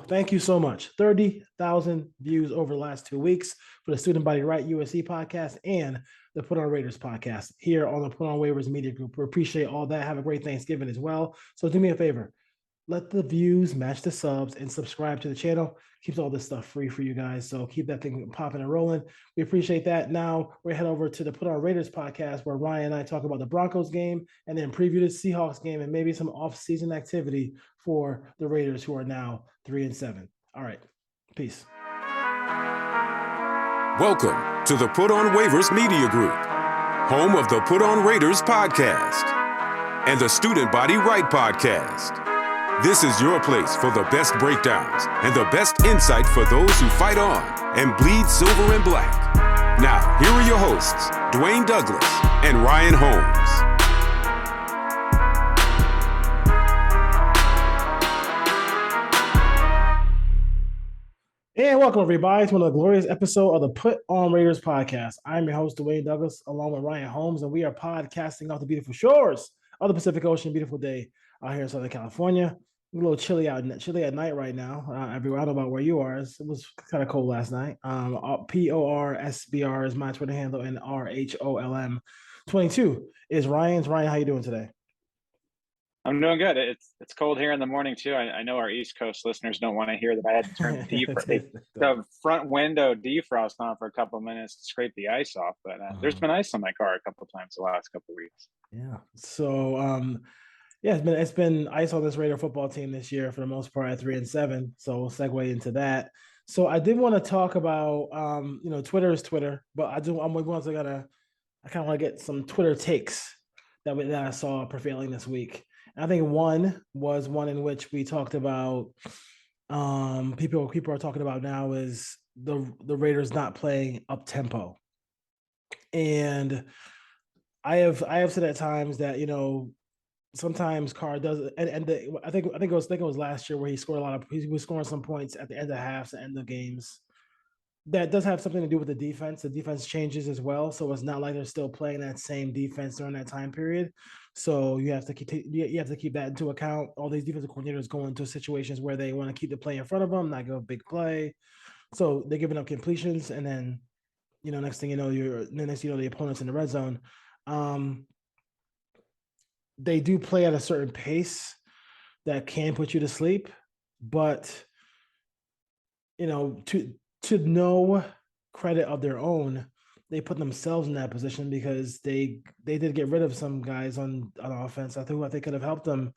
Thank you so much. 30,000 views over the last 2 weeks for the Student Body Right USC podcast and the Put on Raiders podcast here on the Put on Waivers Media Group. We appreciate all that. Have a great Thanksgiving as well. So do me a favor. Let the views match the subs and subscribe to the channel. Keeps all this stuff free for you guys. So keep that thing popping and rolling. We appreciate that. Now we're head over to the Put on Raiders podcast where Ryan and I talk about the Broncos game and then preview the Seahawks game and maybe some off-season activity for the Raiders who are now 3-7. All right. Peace. Welcome to the Put on Waivers Media Group, home of the Put on Raiders podcast and the Student Body Right podcast. This is your place for the best breakdowns and the best insight for those who fight on and bleed silver and black. Now, here are your hosts, Dwayne Douglas and Ryan Holmes. And welcome, everybody, to another glorious episode of the Put on Raiders podcast. I'm your host, Dwayne Douglas, along with Ryan Holmes, and we are podcasting off the beautiful shores of the Pacific Ocean. Beautiful day out here in Southern California. A little chilly at night right now. Everywhere. I don't know about where you are. It was kind of cold last night. PORSBR is my Twitter handle, and RHOLM22 is Ryan's. Ryan, how you doing today? I'm doing good. It's cold here in the morning too. I know our East Coast listeners don't want to hear that I had to turn the front window defrost on for a couple of minutes to scrape the ice off. But there's been ice on my car a couple of times the last couple of weeks. Yeah. So it's been ice on this Raider football team this year for the most part at 3-7. So we'll segue into that. So I did want to talk about Twitter is Twitter, but I kind of want to get some Twitter takes that I saw prevailing this week. I think one was one in which we talked about people are talking about now is the Raiders not playing up tempo. And I have said at times that, sometimes Carr does, and I think it was last year where he was scoring some points at the end of halves, the end of games. That does have something to do with the defense. The defense changes as well, so it's not like they're still playing that same defense during that time period. So you have to keep that into account. All these defensive coordinators go into situations where they want to keep the play in front of them, not give a big play. So they're giving up completions, and then next thing you know, the opponent's in the red zone. They do play at a certain pace that can put you to sleep, but to no credit of their own, they put themselves in that position because they did get rid of some guys on offense. I think could have helped them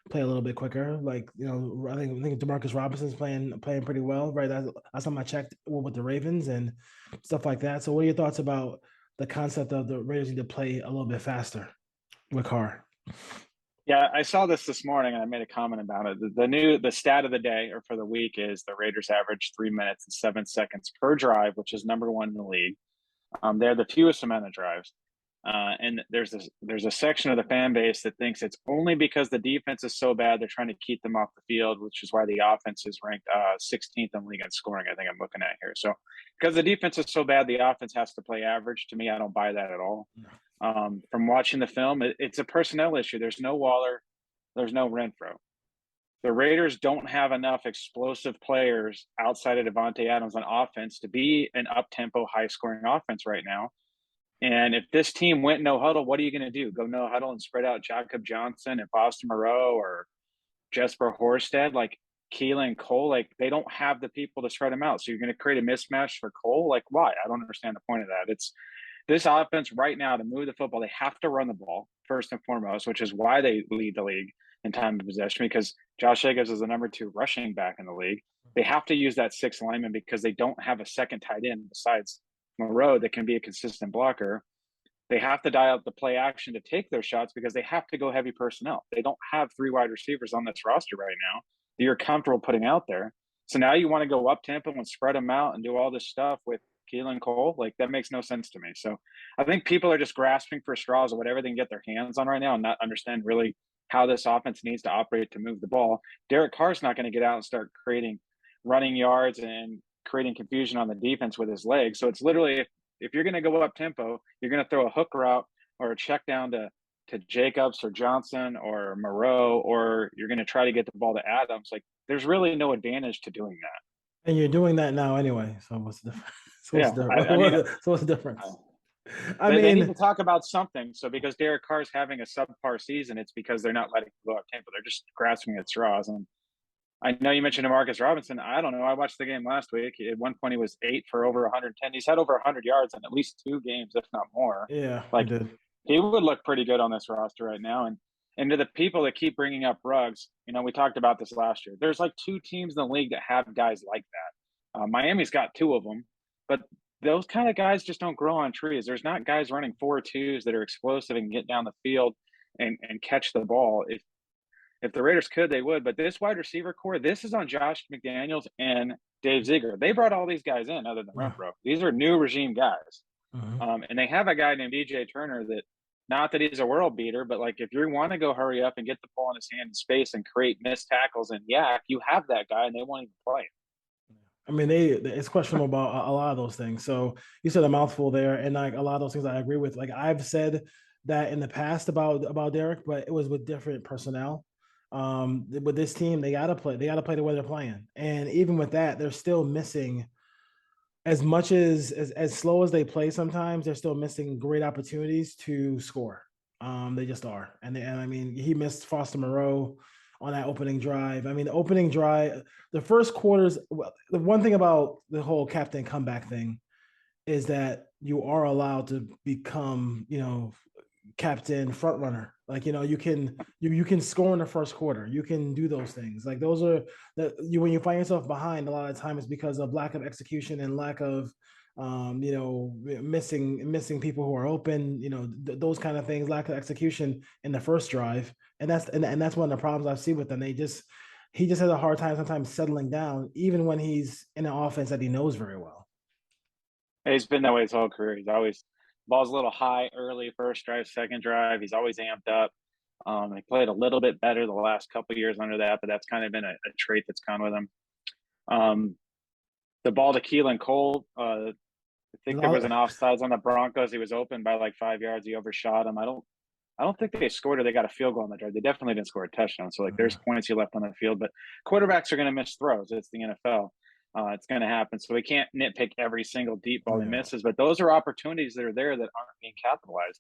play a little bit quicker. Like, I think DeMarcus Robinson's playing pretty well, right? Last time I checked with the Ravens and stuff like that. So what are your thoughts about the concept of the Raiders need to play a little bit faster with Carr? Yeah, I saw this morning and I made a comment about it. The stat of the day or for the week is the Raiders average 3 minutes and 7 seconds per drive, which is number one in the league. They're the fewest amount of drives. And there's a section of the fan base that thinks it's only because the defense is so bad they're trying to keep them off the field, which is why the offense is ranked 16th in league in scoring. I think I'm looking at here. So because the defense is so bad, the offense has to play average. To me, I don't buy that at all. From watching the film, it's a personnel issue. There's no Waller, there's no Renfro. The Raiders don't have enough explosive players outside of Devontae Adams on offense to be an up-tempo, high-scoring offense right now. And if this team went no huddle, what are you going to do? Go no huddle and spread out Jacob Johnson and Foster Moreau or Jesper Horsted, like Keelan Cole? Like, they don't have the people to spread them out. So you're going to create a mismatch for Cole? Like, why? I don't understand the point of that. It's this offense right now to move the football. They have to run the ball first and foremost, which is why they lead the league in time of possession, because Josh Jacobs is the number 2 rushing back in the league. They have to use that 6th lineman because they don't have a second tight end besides Moreau that can be a consistent blocker. They have to dial up the play action to take their shots because they have to go heavy personnel. They don't have 3 wide receivers on this roster right now that you're comfortable putting out there. So now you want to go up tempo and spread them out and do all this stuff with Keelan Cole. Like, that makes no sense to me. So I think people are just grasping for straws or whatever they can get their hands on right now and not understand really how this offense needs to operate to move the ball. Derek Carr's not going to get out and start creating running yards and creating confusion on the defense with his legs. So it's literally, if you're going to go up tempo, you're going to throw a hook route or a check down to Jacobs or Johnson or Moreau, or you're going to try to get the ball to Adams. Like, there's really no advantage to doing that. And you're doing that now anyway. So what's the difference? So what's Yeah, the I mean, difference? So what's the difference? I they need to mean, talk about something. So because Derek Carr's having a subpar season, it's because they're not letting him go out tempo. They're just grasping at straws. And I know you mentioned Demarcus Robinson. I don't know. I watched the game last week. At one point, he was 8 for over 110. He's had over 100 yards in at least 2 games, if not more. yeah, he Like, did. he would look pretty good on this roster right now. And to the people that keep bringing up Ruggs, we talked about this last year. There's like 2 teams in the league that have guys like that. Miami's got 2 of them, but those kind of guys just don't grow on trees. There's not guys running 4.2s that are explosive and get down the field and catch the ball. If the Raiders could, they would. But this wide receiver core, this is on Josh McDaniels and Dave Ziegler. They brought all these guys in other than Yeah. Renfro. These are new regime guys. Mhm. And they have a guy named DJ Turner that, not that he's a world beater, but like if you want to go hurry up and get the ball in his hand in space and create missed tackles and yak, you have that guy and they won't even play him. I mean, it's questionable about a lot of those things. So you said a mouthful there, and like a lot of those things I agree with. Like I've said that in the past about Derek, but it was with different personnel. With this team, they gotta play. They gotta play the way they're playing, and even with that, they're still missing as much as slow as they play. Sometimes they're still missing great opportunities to score. They just are, and I mean, he missed Foster Moreau on that opening drive. I mean, the opening drive, the first quarters. Well, the one thing about the whole captain comeback thing is that you are allowed to become, captain front runner. Like, you can score in the first quarter. You can do those things. Like those are when you find yourself behind, a lot of times it's because of lack of execution and lack of missing people who are open, those kind of things, lack of execution in the first drive. And that's one of the problems I see with them. He just has a hard time sometimes settling down, even when he's in an offense that he knows very well. He's been that way his whole career. He's always ball's a little high early, first drive, second drive. He's always amped up. He played a little bit better the last couple of years under that, but that's kind of been a trait that's gone with him. The ball to Keelan Cole, I think there was an offsides on the Broncos. He was open by like 5 yards. He overshot him. I don't think they scored or they got a field goal on the drive. They definitely didn't score a touchdown. So there's points he left on the field, but quarterbacks are going to miss throws. It's the NFL. It's going to happen. So we can't nitpick every single deep ball he misses, but those are opportunities that are there that aren't being capitalized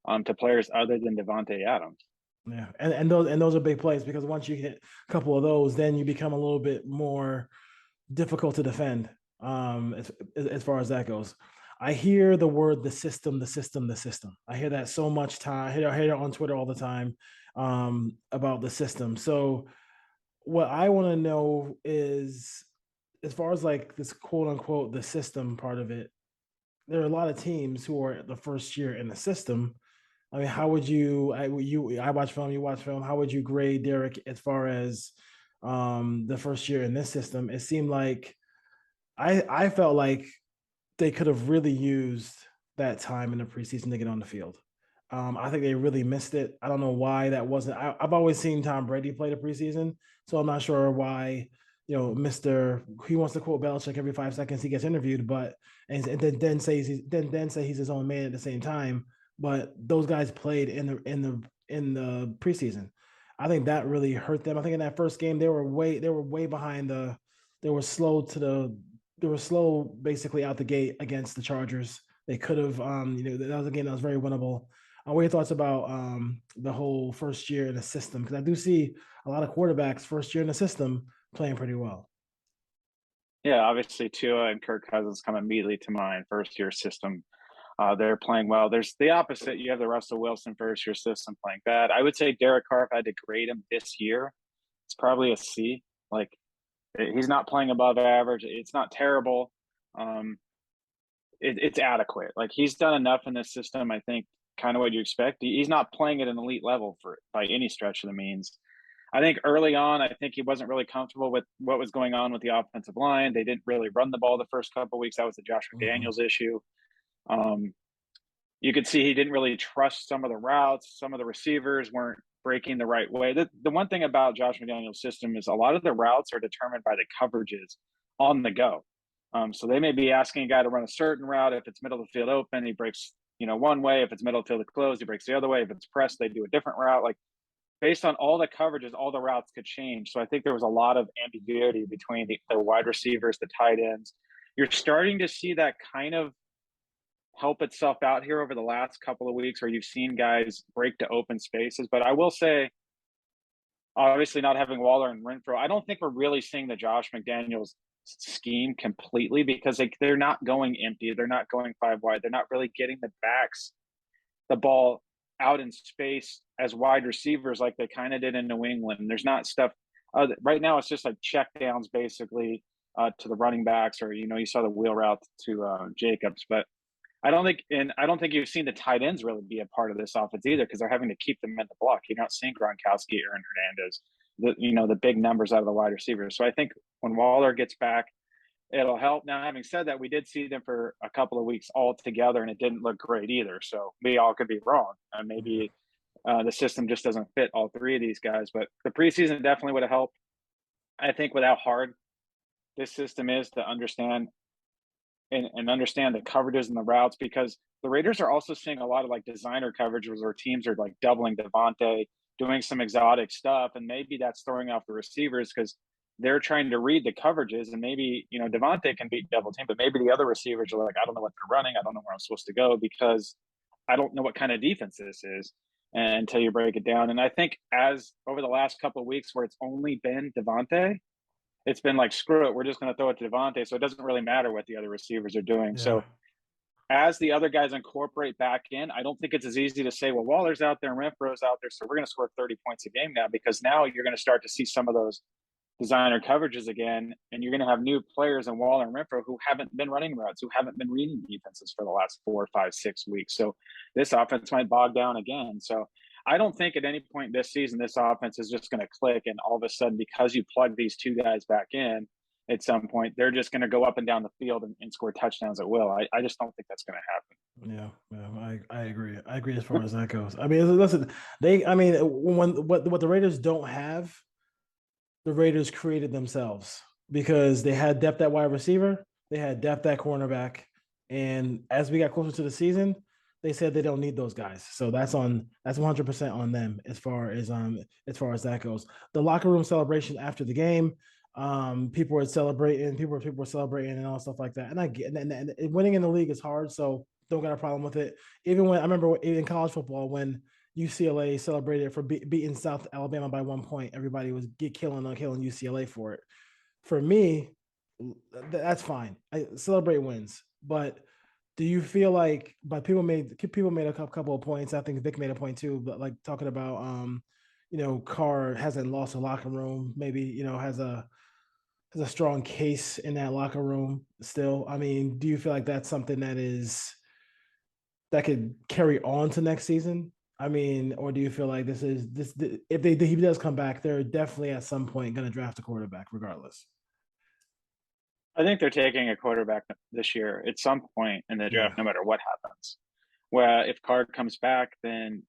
on to players other than Devontae Adams. Yeah, and those are big plays, because once you hit a couple of those, then you become a little bit more difficult to defend. As far as that goes, I hear the word the system, the system, the system. I hear that so much time. I hear it on Twitter all the time about the system. So what I want to know is, as far as like this quote unquote the system part of it, there are a lot of teams who are the first year in the system. I mean, how would I watch film, you watch film. How would you grade Derek as far as the first year in this system? It seemed like I felt like they could have really used that time in the preseason to get on the field. I think they really missed it. I don't know why that wasn't. I've always seen Tom Brady play the preseason, so I'm not sure why. Mister, he wants to quote Belichick every 5 seconds he gets interviewed, but and then say he's his own man at the same time. But those guys played in the preseason. I think that really hurt them. I think in that first game they were way behind they were slow basically out the gate against the Chargers. They could have that was a game that was very winnable. What are your thoughts about the whole first year in the system? Because I do see a lot of quarterbacks first year in the system playing pretty well. Yeah, obviously Tua and Kirk Cousins come immediately to mind. First year system, they're playing well. There's the opposite. You have the Russell Wilson first year system playing bad. I would say Derek Carr, if I had to grade him this year, it's probably a C. Like, he's not playing above average. It's not terrible. It's adequate. Like, he's done enough in this system, I think, kind of what you expect. He's not playing at an elite level by any stretch of the means. I think early on, I think he wasn't really comfortable with what was going on with the offensive line. They didn't really run the ball the first couple of weeks. That was the Josh McDaniels issue. You could see he didn't really trust some of the routes. Some of the receivers weren't breaking the right way. The one thing about Josh McDaniels' system is a lot of the routes are determined by the coverages on the go. So they may be asking a guy to run a certain route. If it's middle of the field open, he breaks one way. If it's middle of the field closed, he breaks the other way. If it's pressed, they do a different route. Like, based on all the coverages, all the routes could change. So I think there was a lot of ambiguity between the wide receivers, the tight ends. You're starting to see that kind of help itself out here over the last couple of weeks where you've seen guys break to open spaces. But I will say, obviously not having Waller and Renfro, I don't think we're really seeing the Josh McDaniels scheme completely because they're not going empty. They're not going five wide. They're not really getting the backs the ball out in space as wide receivers like they kind of did in New England. There's not stuff right now. It's just like check downs basically to the running backs, or you saw the wheel route to Jacobs. But I don't think you've seen the tight ends really be a part of this offense either because they're having to keep them in the block. You're not seeing Gronkowski, Aaron Hernandez, the big numbers out of the wide receivers. So I think when Waller gets back, it'll help. Now, having said that, we did see them for a couple of weeks all together, and it didn't look great either. So we all could be wrong. Maybe the system just doesn't fit all three of these guys. But the preseason definitely would have helped. I think with how hard this system is to understand and understand the coverages and the routes, because the Raiders are also seeing a lot of like designer coverages where teams are like doubling Devontae, doing some exotic stuff, and maybe that's throwing off the receivers because they're trying to read the coverages, and maybe Devontae can beat double team, but maybe the other receivers are like, I don't know what they're running, I don't know where I'm supposed to go because I don't know what kind of defense this is until you break it down. And I think as over the last couple of weeks where it's only been Devontae, it's been like, screw it, we're just going to throw it to Devontae, so it doesn't really matter what the other receivers are doing. Yeah. So as the other guys incorporate back in, I don't think it's as easy to say, well, Waller's out there and Renfro's out there, so we're going to score 30 points a game now, because now you're going to start to see some of those designer coverages again, and you're going to have new players in Waller and Renfro who haven't been running routes, who haven't been reading defenses for the last 4, 5, 6 weeks. So this offense might bog down again. So I don't think at any point this season this offense is just going to click, and all of a sudden, because you plug these two guys back in, at some point they're just going to go up and down the field and score touchdowns at will. I just don't think that's going to happen. Yeah, I agree. I agree as far as that goes. I mean, listen, what the Raiders don't have, the Raiders created themselves because they had depth at wide receiver, they had depth at cornerback, and as we got closer to the season, they said they don't need those guys. So that's 100% on them as far as that goes. The locker room celebration after the game, people were celebrating, people were celebrating and all stuff like that. And I get, and winning in the league is hard, so don't got a problem with it. Even when I remember in college football when UCLA celebrated for beating South Alabama by 1 point, everybody was killing UCLA for it. For me, that's fine. I celebrate wins, but do you feel like, but people made a couple of points. I think Vic made a point too, but like talking about, Carr hasn't lost a locker room. Maybe, has a strong case in that locker room still. I mean, do you feel like that's something that could carry on to next season? I mean, or do you feel like if he does come back, they're definitely at some point going to draft a quarterback regardless? I think they're taking a quarterback this year at some point in the draft, no matter what happens. Where if Carr comes back, then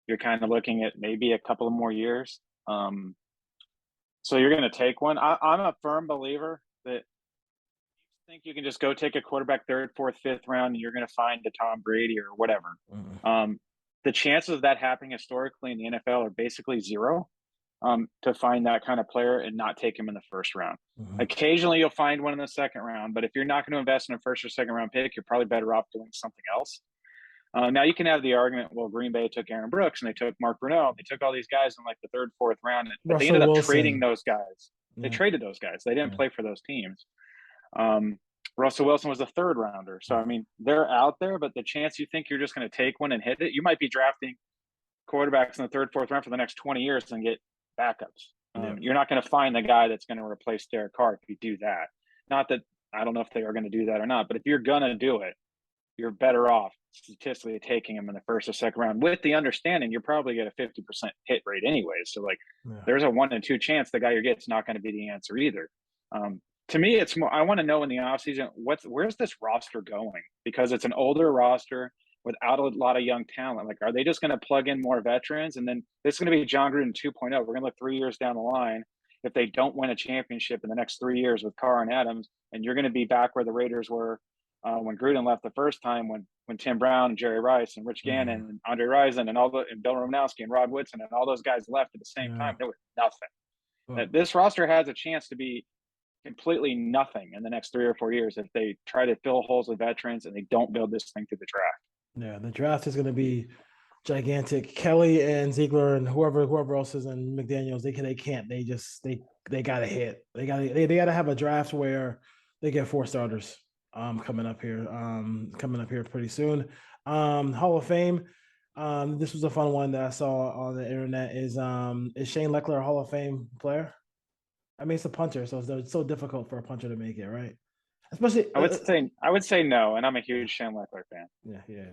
you're kind of looking at maybe a couple of more years. So you're going to take one. I'm a firm believer that I think you can just go take a quarterback 3rd, 4th, 5th round, and you're going to find a Tom Brady or whatever. The chances of that happening historically in the NFL are basically zero. To find that kind of player and not take him in the 1st round. Occasionally you'll find one in the 2nd round, but if you're not going to invest in a 1st or 2nd round pick, you're probably better off doing something else. Now you can have the argument, well, Green Bay took Aaron Brooks and they took Mark Brunell, and they took all these guys in like the 3rd, 4th round, but they ended up trading those guys. They traded those guys. They didn't play for those teams. Russell Wilson was a 3rd rounder. So, I mean, they're out there, but the chance you think you're just going to take one and hit it, you might be drafting quarterbacks in the 3rd, 4th round for the next 20 years and get backups. You're not going to find the guy that's going to replace Derek Carr if you do that. Not that I don't know if they are going to do that or not, but if you're going to do it, you're better off statistically taking him in the 1st or 2nd round with the understanding you're probably get a 50% hit rate anyways. So there's a 1 in 2 chance the guy you get's not going to be the answer either. To me, it's more, I want to know in the offseason, where's this roster going? Because it's an older roster without a lot of young talent. Like, are they just going to plug in more veterans? And then this is going to be John Gruden 2.0. We're going to look 3 years down the line. If they don't win a championship in the next 3 years with Carr and Adams, and you're going to be back where the Raiders were when Gruden left the first time, when Tim Brown and Jerry Rice and Rich Gannon and Andre Rison and Bill Romanowski and Rod Woodson and all those guys left at the same time, there was nothing. Well, That this roster has a chance to be completely nothing in the next 3 or 4 years if they try to fill holes with veterans and they don't build this thing through the draft. yeah, the draft is going to be gigantic. Kelly and Ziegler and whoever else is in McDaniels, they can't. They got to hit. They got to have a draft where they get 4 starters. Coming up here pretty soon. Hall of Fame. This was a fun one that I saw on the internet. Is Shane Leckler a Hall of Fame player? I mean, it's a punter, so it's so difficult for a puncher to make it, right? Especially, I would say no, and I'm a huge Shane Leckler fan. yeah.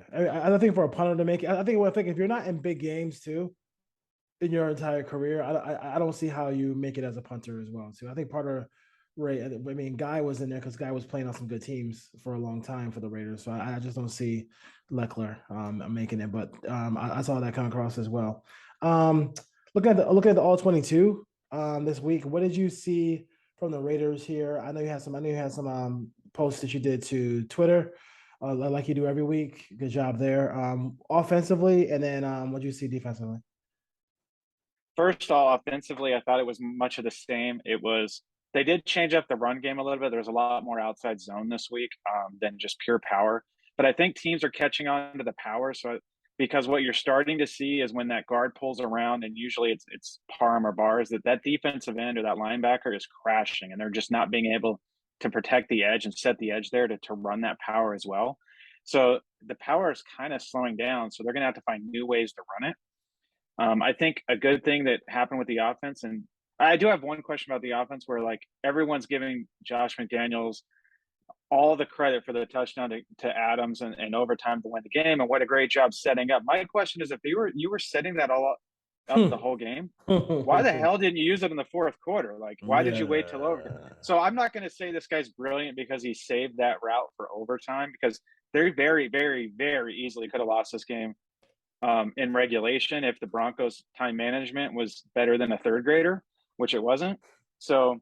I don't think for a punter to make it. I think if you're not in big games too, in your entire career, I don't see how you make it as a punter as well too. I think part of Ray, I mean, Guy was in there because Guy was playing on some good teams for a long time for the Raiders, so I just don't see Leckler making it. But I saw that come across as well. Looking at the All 22 this week, what did you see from the Raiders here? I know you had some posts that you did to Twitter, like you do every week. Good job there. Offensively, and then what did you see defensively? First of all, offensively, I thought it was much of the same. They did change up the run game a little bit. There was a lot more outside zone this week than just pure power. But I think teams are catching on to the power. So because what you're starting to see is when that guard pulls around, and usually it's Parham or Bars, that defensive end or that linebacker is crashing, and they're just not being able to protect the edge and set the edge there to run that power as well. So the power is kind of slowing down. So they're going to have to find new ways to run it. I think a good thing that happened with the offense, and I do have one question about the offense where like everyone's giving Josh McDaniels all the credit for the touchdown to Adams and overtime to win the game, and what a great job setting up. My question is, if you were setting that all up the whole game, why the hell didn't you use it in the fourth quarter? Like, why did you wait till over? So I'm not going to say this guy's brilliant because he saved that route for overtime, because they very, very, very easily could have lost this game in regulation if the Broncos' time management was better than a third grader, which it wasn't. So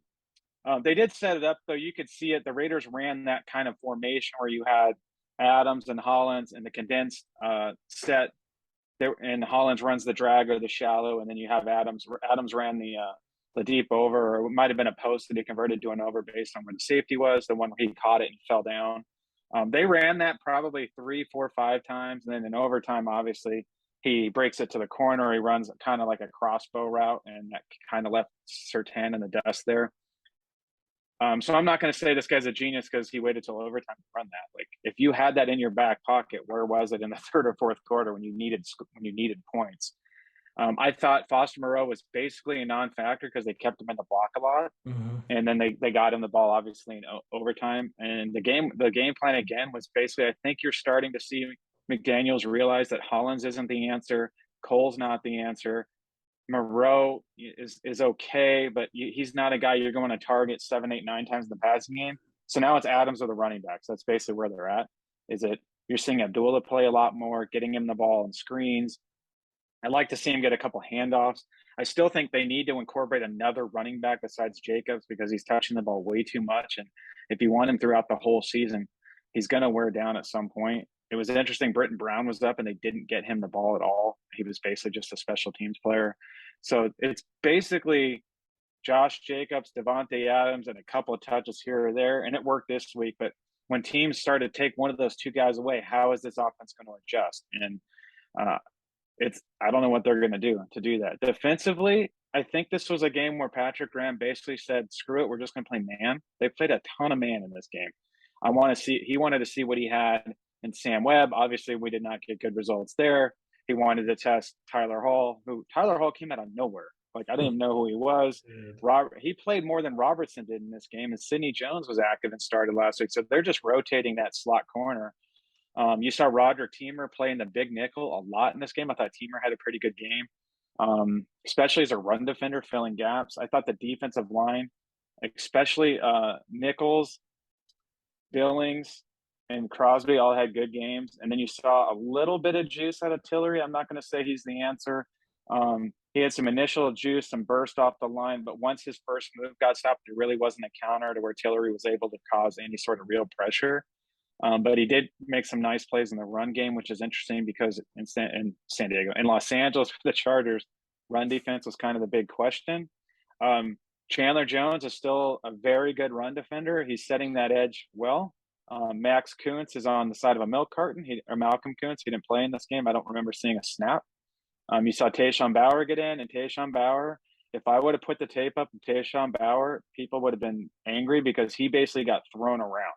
they did set it up, though. You could see it. The Raiders ran that kind of formation where you had Adams and Hollins in the condensed set there, and Hollins runs the drag or the shallow, and then you have Adams. Adams ran the deep over, or it might have been a post that he converted to an over based on where the safety was, the one where he caught it and fell down. They ran that probably 3, 4, 5 times, and then in overtime, obviously, he breaks it to the corner. He runs kind of like a crossbow route, and that kind of left Surtain in the dust there. So I'm not going to say this guy's a genius because he waited till overtime to run that. Like, if you had that in your back pocket, where was it in the third or fourth quarter when you needed points? I thought Foster Moreau was basically a non-factor because they kept him in the block a lot, and then they got him the ball obviously in overtime. And the game plan again was basically, I think you're starting to see McDaniels realize that Hollins isn't the answer, Cole's not the answer. Moreau is okay, but he's not a guy you're going to target 7, 8, 9 times in the passing game. So now it's Adams or the running backs. That's basically where they're at. You're seeing Abdullah play a lot more, getting him the ball and screens. I'd like to see him get a couple handoffs. I still think they need to incorporate another running back besides Jacobs because he's touching the ball way too much. And if you want him throughout the whole season, he's going to wear down at some point. It was interesting. Britton Brown was up and they didn't get him the ball at all. He was basically just a special teams player. So it's basically Josh Jacobs, Devontae Adams, and a couple of touches here or there. And it worked this week. But when teams start to take one of those 2 guys away, how is this offense going to adjust? And I don't know what they're going to do that. Defensively, I think this was a game where Patrick Graham basically said, screw it, we're just going to play man. They played a ton of man in this game. He wanted to see what he had in Sam Webb. Obviously, we did not get good results there. He wanted to test Tyler Hall, Tyler Hall came out of nowhere. Like, I didn't even know who he was. He played more than Robertson did in this game, and Sidney Jones was active and started last week. So they're just rotating that slot corner. You saw Roger Teamer playing the big nickel a lot in this game. I thought Teamer had a pretty good game, especially as a run defender, filling gaps. I thought the defensive line, especially Nichols, Billings, and Crosby all had good games. And then you saw a little bit of juice out of Tillery. I'm not going to say he's the answer. He had some initial juice, some burst off the line, but once his first move got stopped, there really wasn't a counter to where Tillery was able to cause any sort of real pressure. But he did make some nice plays in the run game, which is interesting because in San Diego, in Los Angeles, for the Chargers, run defense was kind of the big question. Chandler Jones is still a very good run defender. He's setting that edge well. Max Kuntz is on the side of a milk carton. Or Malcolm Kuntz. He didn't play in this game. I don't remember seeing a snap. You saw Tayshaun Bauer get in, and Tayshaun Bauer, if I would have put the tape up of Tayshaun Bauer, people would have been angry because he basically got thrown around,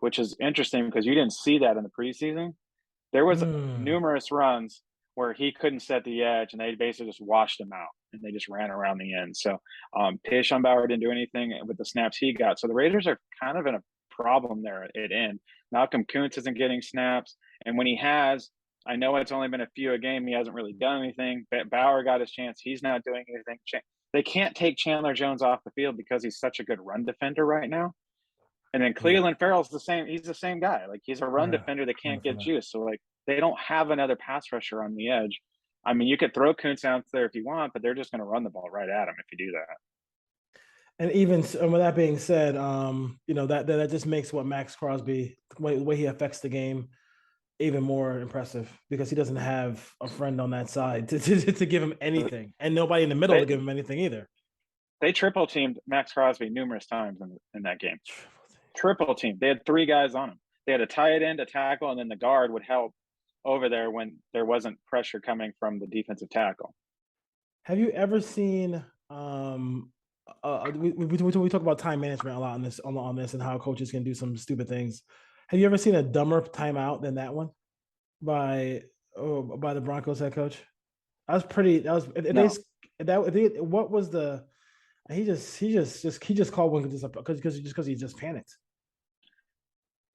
which is interesting because you didn't see that in the preseason. There was numerous runs where he couldn't set the edge, and they basically just washed him out, and they just ran around the end. So Tayshaun Bauer didn't do anything with the snaps he got. So the Raiders are kind of in a problem there at end. Malcolm Kuntz isn't getting snaps, and when he has, I know it's only been a few a game. He hasn't really done anything. Bauer got his chance. He's not doing anything. They can't take Chandler Jones off the field because he's such a good run defender right now. And then Cleveland Farrell's the same. He's the same guy. He's a run defender that can't get juice. So they don't have another pass rusher on the edge. I mean, you could throw Kuntz out there if you want, but they're just going to run the ball right at him if you do that. And even with that being said, that just makes what Max Crosby, the way he affects the game, even more impressive because he doesn't have a friend on that side to give him anything, and nobody in the middle to give him anything either. They triple teamed Max Crosby numerous times in that game. Triple team. They had 3 guys on him. They had a tight end, a tackle, and then the guard would help over there when there wasn't pressure coming from the defensive tackle. Have you ever seen? We talk about time management a lot on this and how coaches can do some stupid things. Have you ever seen a dumber timeout than that one by the Broncos head coach? What was the? He just called one because he just panicked.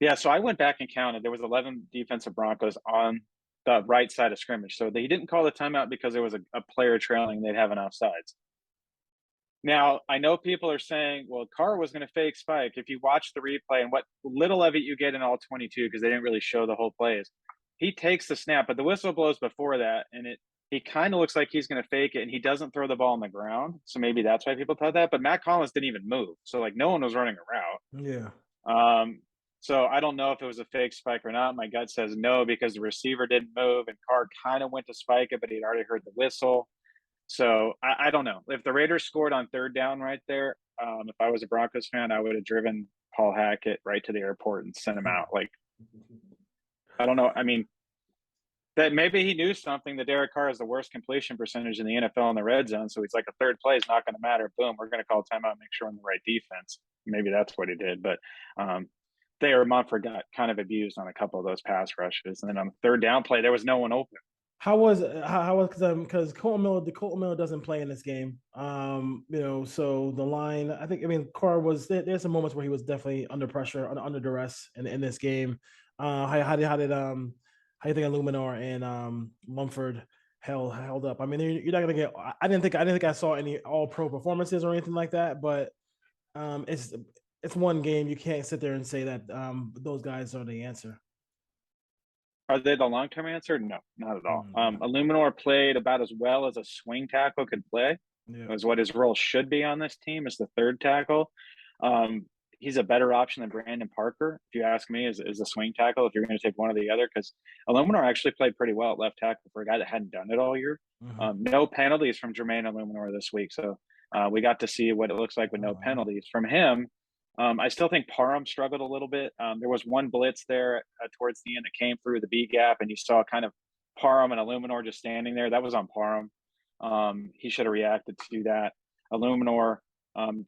Yeah, so I went back and counted. There was 11 defensive Broncos on the right side of scrimmage. So they didn't call the timeout because there was a player trailing. They'd have an offsides. Now, I know people are saying, well, Carr was going to fake spike. If you watch the replay and what little of it you get in all 22, because they didn't really show the whole plays, he takes the snap, but the whistle blows before that, and he kind of looks like he's going to fake it, and he doesn't throw the ball on the ground. So maybe that's why people thought that. But Matt Collins didn't even move. So, no one was running a route. Yeah. So I don't know if it was a fake spike or not. My gut says no because the receiver didn't move, and Carr kind of went to spike it, but he'd already heard the whistle. So I don't know. If the Raiders scored on 3rd down right there, if I was a Broncos fan, I would have driven Paul Hackett right to the airport and sent him out. I don't know. I mean, that maybe he knew something that Derek Carr has the worst completion percentage in the NFL in the red zone. So he's like, a third play is not going to matter. Boom, we're going to call timeout and make sure we're in the right defense. Maybe that's what he did. But Mumford got kind of abused on a couple of those pass rushes. And then on the 3rd down play, there was no one open. How was because Colton Miller doesn't play in this game. So the line, Carr was there's some moments where he was definitely under pressure, under duress in this game. How do you think Illuminor and Mumford held up? I mean, you're not gonna get. I didn't think I saw any all pro performances or anything like that, but it's one game. You can't sit there and say that those guys are the answer. Are they the long-term answer? No, not at all. Illuminor played about as well as a swing tackle could play. Yeah. Is what his role should be on this team, is the 3rd tackle. He's a better option than Brandon Parker, if you ask me, is a swing tackle if you're going to take one or the other, because Illuminor actually played pretty well at left tackle for a guy that hadn't done it all year. Mm-hmm. No penalties from Jermaine Illuminor this week, so we got to see what it looks like with no penalties from him. I still think Parham struggled a little bit. There was one blitz there towards the end that came through the B gap, and you saw kind of Parham and Illuminor just standing there. That was on Parham. He should have reacted to that. Illuminor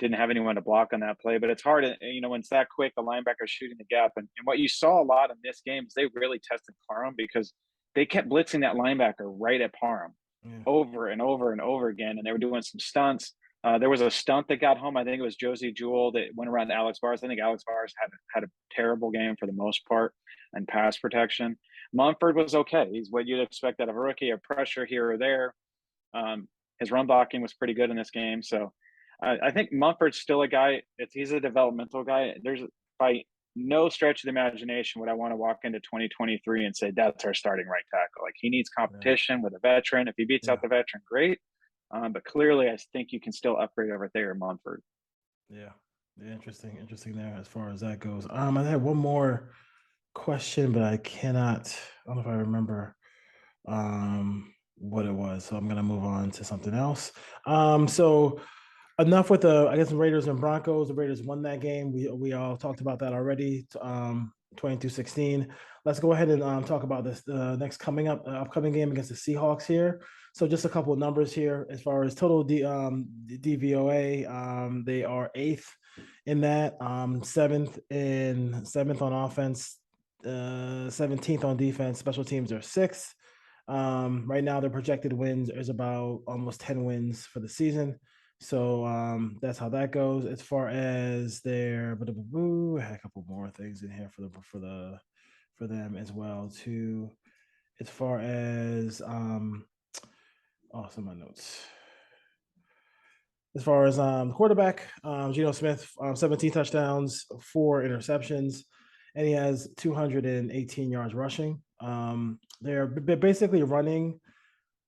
didn't have anyone to block on that play, but it's hard. When it's that quick, the linebacker's shooting the gap. And what you saw a lot in this game is they really tested Parham because they kept blitzing that linebacker right at Parham over and over and over again, and they were doing some stunts. There was a stunt that got home. I think it was Josie Jewell that went around to Alex Bars. I think Alex Bars had a terrible game for the most part in pass protection. Mumford was okay. He's what you'd expect out of a rookie, a pressure here or there. His run blocking was pretty good in this game. So I think Mumford's still a guy. He's a developmental guy. There's by no stretch of the imagination would I want to walk into 2023 and say that's our starting right tackle. He needs competition with a veteran. If he beats out the veteran, great. But clearly, I think you can still upgrade over there, Mumford. Yeah, interesting there as far as that goes. I had one more question, but I cannot. I don't know if I remember what it was. So I'm gonna move on to something else. So enough with the I guess the Raiders and Broncos. The Raiders won that game. We all talked about that already. 22-16. Let's go ahead and talk about this next upcoming game against the Seahawks here. So just a couple of numbers here as far as total DVOA. They are eighth in that, seventh on offense, 17th on defense. Special teams are sixth. Right now, their projected wins is about almost 10 wins for the season. So that's how that goes. As far as their, I had a couple more things in here for them as well too. As far as some of my notes. As far as quarterback, Geno Smith, 17 touchdowns, 4 interceptions, and he has 218 yards rushing. They're basically running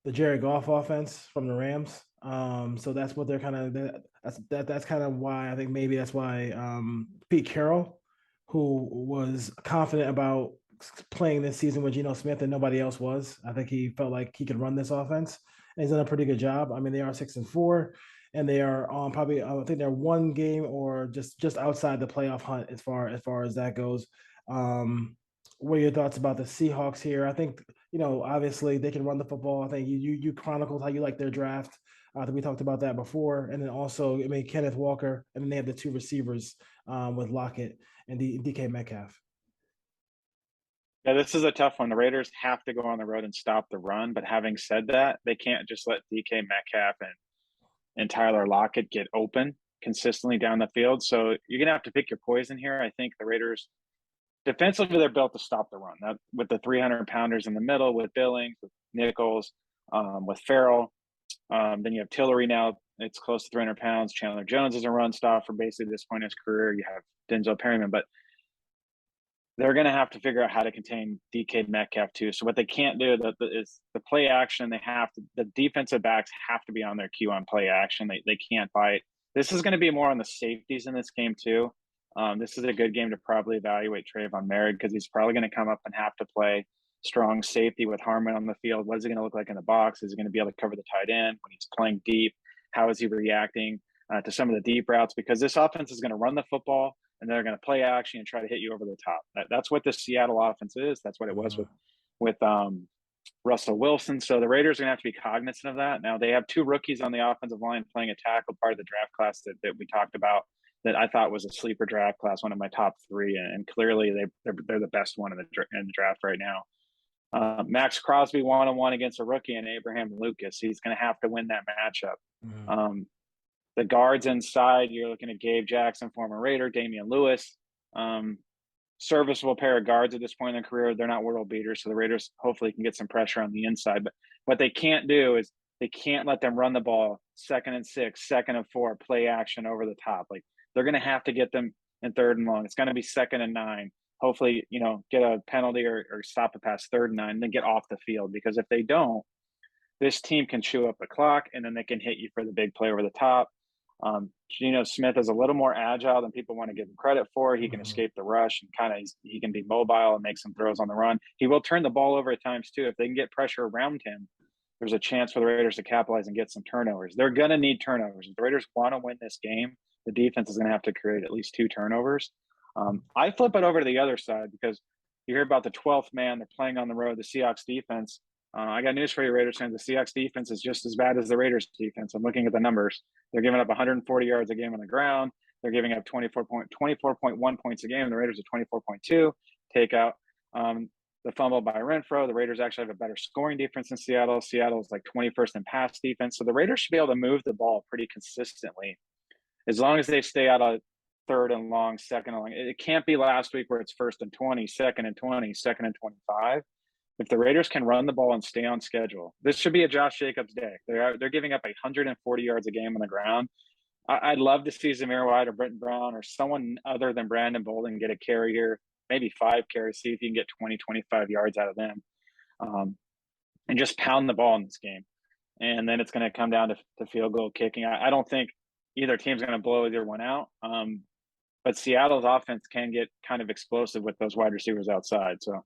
the Jared Goff offense from the Rams. So that's what they're kind of that's kind of why I think maybe that's why Pete Carroll, who was confident about playing this season with Geno Smith and nobody else was. I think he felt like he could run this offense, and he's done a pretty good job. I mean, they are 6-4, and they are probably I think they're one game or just outside the playoff hunt as far as that goes. What are your thoughts about the Seahawks here? I think obviously they can run the football. I think you chronicled how you like their draft. I think we talked about that before, and then also I mean Kenneth Walker, and then they have the two receivers with Lockett and DK Metcalf. Yeah, this is a tough one. The Raiders have to go on the road and stop the run. But having said that, they can't just let DK Metcalf and Tyler Lockett get open consistently down the field. So you're going to have to pick your poison here. I think the Raiders defensively, they're built to stop the run. That, with the 300-pounders in the middle, with Billings, with Nichols, with Farrell. Then you have Tillery now. It's close to 300 pounds. Chandler Jones is a run stop for basically this point in his career. You have Denzel Perryman. But they're going to have to figure out how to contain DK Metcalf too. So what they can't do is the play action. The defensive backs have to be on their cue on play action. They can't bite. This is going to be more on the safeties in this game too. This is a good game to probably evaluate Trayvon Merritt because he's probably going to come up and have to play strong safety with Harmon on the field. What is he going to look like in the box? Is he going to be able to cover the tight end when he's playing deep? How is he reacting to some of the deep routes? Because this offense is going to run the football and they're going to play action and try to hit you over the top. That's what the Seattle offense is. That's what it was with Russell Wilson. So the Raiders are going to have to be cognizant of that. Now they have two rookies on the offensive line playing a tackle, part of the draft class that we talked about, that I thought was a sleeper draft class, one of my top three, and clearly they're the best one in the draft right now. Max Crosby 1-on-1 against a rookie and Abraham Lucas. He's going to have to win that matchup. Mm-hmm. The guards inside, you're looking at Gabe Jackson, former Raider, Damian Lewis. Serviceable pair of guards at this point in their career. They're not world beaters, so the Raiders hopefully can get some pressure on the inside. But what they can't do is they can't let them run the ball 2nd and 6, 2nd and 4, play action over the top. Like they're going to have to get them in 3rd and long. It's going to be 2nd and 9. Hopefully, get a penalty or stop it past 3rd and 9, and then get off the field. Because if they don't, this team can chew up the clock, and then they can hit you for the big play over the top. Geno Smith is a little more agile than people want to give him credit for. He can escape the rush and he can be mobile and make some throws on the run. He will turn the ball over at times too. If they can get pressure around him, there's a chance for the Raiders to capitalize and get some turnovers. They're going to need turnovers. If the Raiders want to win this game, the defense is going to have to create at least 2 turnovers. I flip it over to the other side because you hear about the 12th man. They're playing on the road, the Seahawks defense. I got news for you, Raiders fans. The Seahawks defense is just as bad as the Raiders defense. I'm looking at the numbers. They're giving up 140 yards a game on the ground. They're giving up 24.1 points a game. The Raiders are 24.2. Take out the fumble by Renfro. The Raiders actually have a better scoring defense than Seattle. Seattle is like 21st in pass defense. So the Raiders should be able to move the ball pretty consistently as long as they stay out of 3rd and long, 2nd and long. It can't be last week where it's 1st and 20, 2nd and 20, 2nd and 25. If the Raiders can run the ball and stay on schedule, this should be a Josh Jacobs day. They're giving up 140 yards a game on the ground. I'd love to see Zamir White or Britton Brown or someone other than Brandon Bolden get a carry here, maybe 5 carries, see if you can get 20, 25 yards out of them, and just pound the ball in this game. And then it's going to come down to field goal kicking. I don't think either team's going to blow either one out. but Seattle's offense can get kind of explosive with those wide receivers outside. So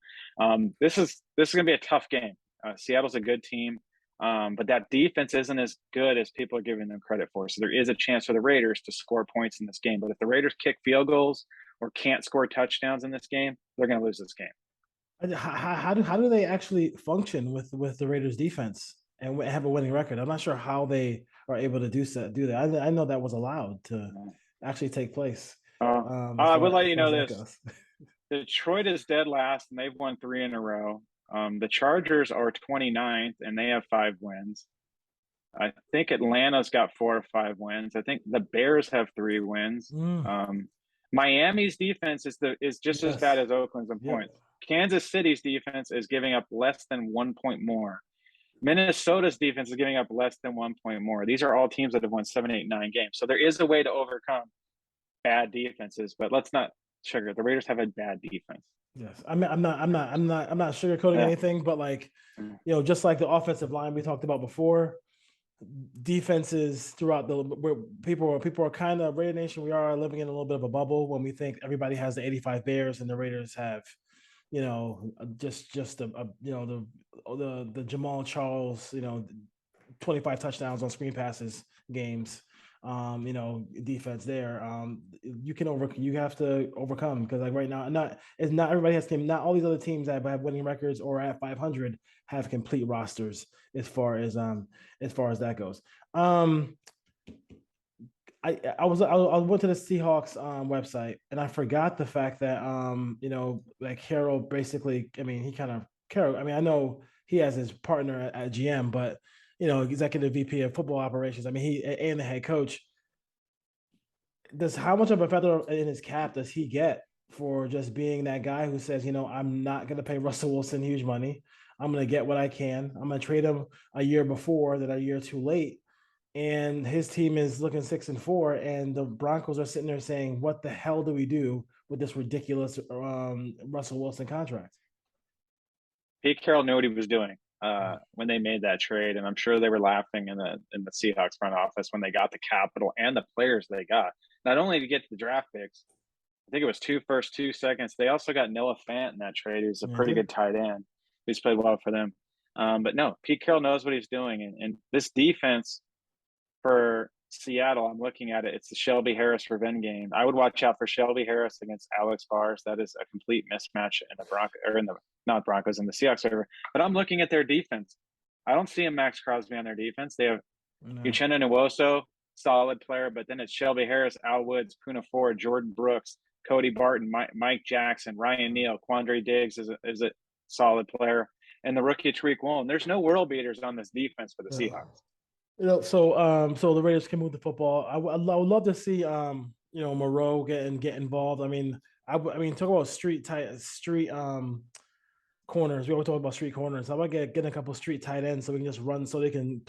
this is going to be a tough game. Seattle's a good team, but that defense isn't as good as people are giving them credit for. So there is a chance for the Raiders to score points in this game. But if the Raiders kick field goals or can't score touchdowns in this game, they're going to lose this game. How do they actually function with the Raiders defense and have a winning record? I'm not sure how they are able to do that. I know that was allowed to actually take place. I would let you know this. Detroit is dead last, and they've won 3 in a row. The Chargers are 29th, and they have 5 wins. I think Atlanta's got 4 or 5 wins. I think the Bears have 3 wins. Miami's defense is just as bad as Oakland's in points. Kansas City's defense is giving up less than 1 point more. Minnesota's defense is giving up less than 1 point more. These are all teams that have won 7, 8, 9 games. So there is a way to overcome bad defenses, but let's not sugar. The Raiders have a bad defense. Yes, I'm not sugarcoating anything, but like, just like the offensive line we talked about before, defenses throughout where people are kind of Raider Nation. We are living in a little bit of a bubble when we think everybody has the 85 Bears and the Raiders have, just the Jamal Charles, 25 touchdowns on screen passes games. Defense there. You have to overcome, because like right now, not everybody has team. Not all these other teams that have winning records or at 500 have complete rosters as far as that goes. I went to the Seahawks website, and I forgot the fact that like Carroll basically, I know he has his partner at GM, but executive VP of football operations. I mean, he and the head coach. How much of a feather in his cap does he get for just being that guy who says, I'm not going to pay Russell Wilson huge money. I'm going to get what I can. I'm going to trade him a year before that, a year too late. And his team is looking 6-4, and the Broncos are sitting there saying, what the hell do we do with this ridiculous Russell Wilson contract? Pete Carroll knew what he was doing when they made that trade, and I'm sure they were laughing in the Seahawks front office when they got the capital and the players they got. Not only to get to the draft picks, I think it was 2 firsts, 2 seconds. They also got Noah Fant in that trade. He was a pretty good tight end. He's played well for them. But no, Pete Carroll knows what he's doing, and this defense for Seattle, I'm looking at it. It's the Shelby Harris revenge game. I would watch out for Shelby Harris against Alex Bars. That is a complete mismatch in the Broncos, or in the not Broncos, in the Seahawks server. But I'm looking at their defense. I don't see a Max Crosby on their defense. They have Uchenna Nwosu, solid player, but then it's Shelby Harris, Al Woods, Poona Ford, Jordan Brooks, Cody Barton, Mike Jackson, Ryan Neal, Quandre Diggs is a solid player, and the rookie Tariq Woolen. There's no world beaters on this defense for the Seahawks. So the Raiders can move the football. I would love to see Moreau get involved. I mean, talk about street corners. We always talk about street corners. I want to get a couple of street tight ends so we can just run, so they can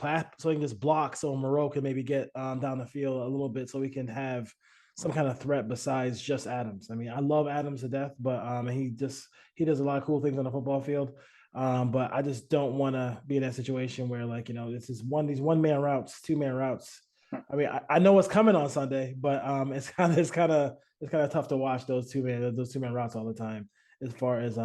just block, so Moreau can maybe get down the field a little bit, so we can have some kind of threat besides just Adams. I mean, I love Adams to death, but he does a lot of cool things on the football field. But I just don't want to be in that situation where, like, this is these 1-man routes, 2-man routes. I mean, I know what's coming on Sunday, but it's kind of tough to watch those 2-man routes all the time as far as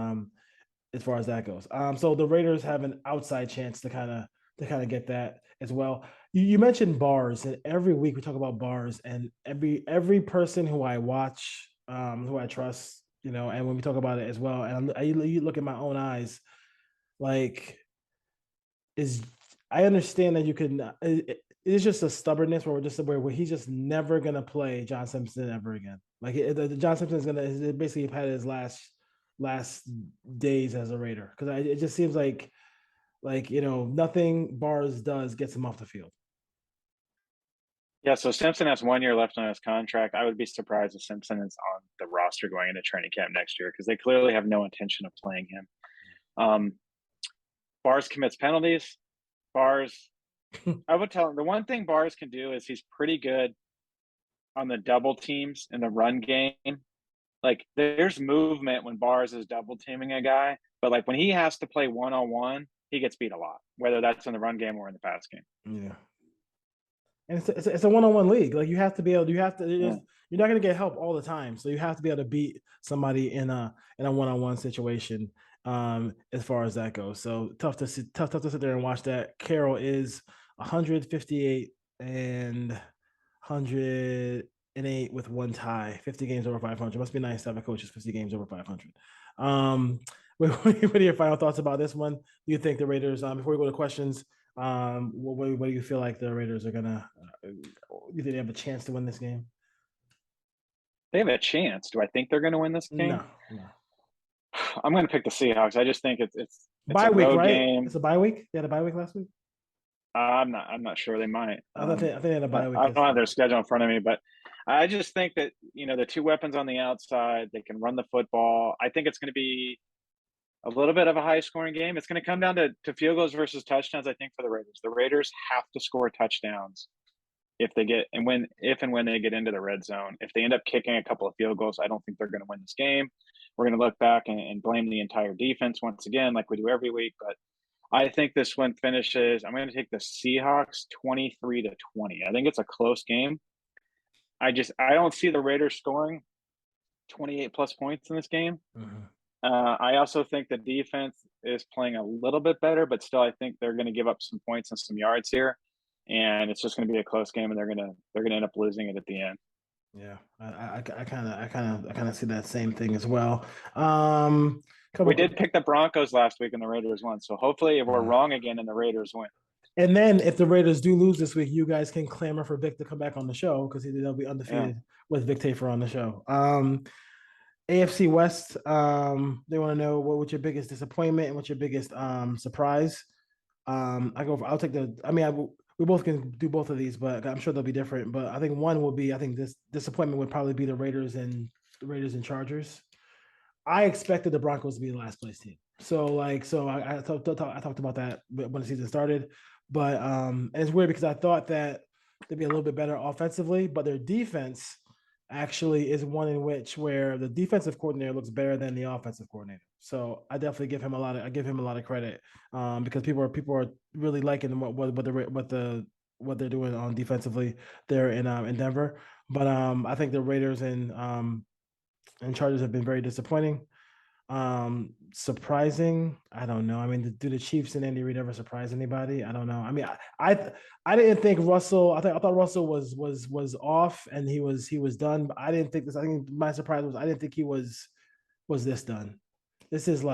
that goes. So the Raiders have an outside chance to kind of get that as well. You mentioned Bars, and every week we talk about Bars, and every person who I watch, who I trust, and when we talk about it as well, and you look at my own eyes, like, I understand that you can. It's just a stubbornness where he's just never gonna play John Simpson ever again. Like, John Simpson is gonna basically have had his last days as a Raider, because it just seems like nothing Bars does gets him off the field. Yeah, so Simpson has 1 year left on his contract. I would be surprised if Simpson is on the roster going into training camp next year, because they clearly have no intention of playing him. Bars commits penalties. Bars, I would tell him the one thing Bars can do is he's pretty good on the double teams in the run game. Like, there's movement when Bars is double teaming a guy, but like when he has to play one-on-one, he gets beat a lot, whether that's in the run game or in the pass game. Yeah. And it's a one-on-one league. Like, you have to be able. You you're not going to get help all the time. So you have to be able to beat somebody in a one-on-one situation. As far as that goes, so tough to sit there and watch that. Carroll is 158 and 108 with one tie, 50 games over 500. Must be nice to have a coach who's 50 games over 500. What are your final thoughts about this one? Do you think the Raiders? Before we go to questions, what do you feel like the Raiders are gonna? You think they have a chance to win this game? They have a chance. Do I think they're going to win this game? No, no. I'm going to pick the Seahawks. I just think it's a Bye week, road right? game. It's a bye week. They had a bye week last week. I'm not sure. They might. I think they had a bye week. I don't have their schedule in front of me, but I just think that the two weapons on the outside, they can run the football. I think it's going to be a little bit of a high scoring game. It's going to come down to field goals versus touchdowns. I think for the Raiders, the Raiders have to score touchdowns if and when they get into the red zone. If they end up kicking a couple of field goals, I don't think they're going to win this game. We're going to look back and blame the entire defense once again, like we do every week. But I think this one finishes. I'm going to take the Seahawks 23-20. I think it's a close game. I don't see the Raiders scoring 28 plus points in this game. Mm-hmm. I also think the defense is playing a little bit better, but still, I think they're going to give up some points and some yards here, and it's just going to be a close game, and they're going to end up losing it at the end. Yeah, I kind of see that same thing as well. We did pick the Broncos last week, and the Raiders won. So hopefully, if we're wrong again, and the Raiders win. And then if the Raiders do lose this week, you guys can clamor for Vic to come back on the show because they'll be undefeated with Vic Tafer on the show. AFC West, they want to know what's your biggest disappointment and what's your biggest surprise. I'll take we both can do both of these, but I'm sure they'll be different. But I think one will be, I think this disappointment would probably be the Raiders and Chargers. I expected the Broncos to be the last place team. So I talked about that when the season started, but and it's weird because I thought that they'd be a little bit better offensively, but their defense actually is one in which where the defensive coordinator looks better than the offensive coordinator. So I definitely give him a lot of credit because people are really liking what they're doing on defensively there in Denver. But I think the Raiders and Chargers have been very disappointing. Surprising, I don't know. I mean, do the Chiefs and Andy Reid ever surprise anybody? I don't know. I mean, I didn't think Russell. I thought Russell was off and he was done. But I didn't think this. I think my surprise was I didn't think he was this done. This is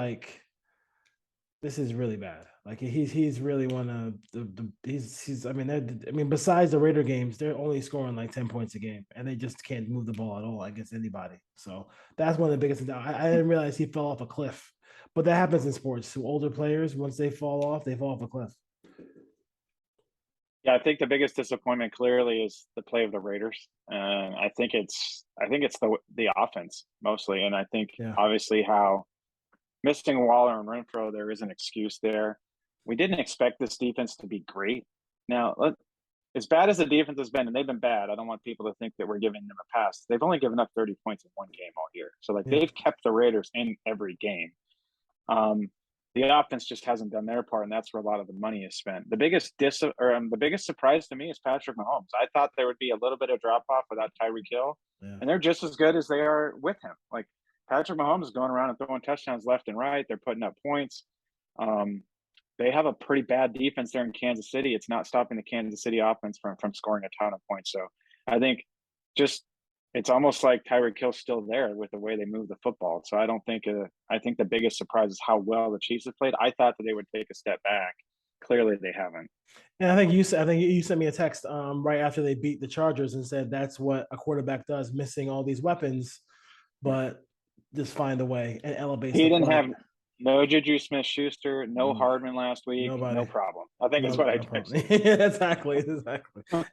really bad. Like he's really one of the he's I mean besides the Raider games, they're only scoring like 10 points a game and they just can't move the ball at all against anybody. So that's one of the biggest. I didn't realize he fell off a cliff, but that happens in sports. So older players, once they fall off a cliff. Yeah, I think the biggest disappointment clearly is the play of the Raiders. I think it's the offense mostly, and I think obviously how missing Waller and Renfro, there is an excuse there. We didn't expect this defense to be great. Now, as bad as the defense has been, and they've been bad, I don't want people to think that we're giving them a pass. They've only given up 30 points in one game all year. So, they've kept the Raiders in every game. The offense just hasn't done their part, and that's where a lot of the money is spent. The biggest surprise to me is Patrick Mahomes. I thought there would be a little bit of drop-off without Tyreek Hill, and they're just as good as they are with him. Like, Patrick Mahomes is going around and throwing touchdowns left and right. They're putting up points. They have a pretty bad defense there in Kansas City. It's not stopping the Kansas City offense from scoring a ton of points. So I think it's almost like Tyreek Hill's still there with the way they move the football. So I think the biggest surprise is how well the Chiefs have played. I thought that they would take a step back. Clearly, they haven't. And I think you sent me a text right after they beat the Chargers and said that's what a quarterback does, missing all these weapons, but just find a way and elevate. He didn't have no Juju Smith-Schuster, no Hardman last week. Nobody. No problem. I think that's what I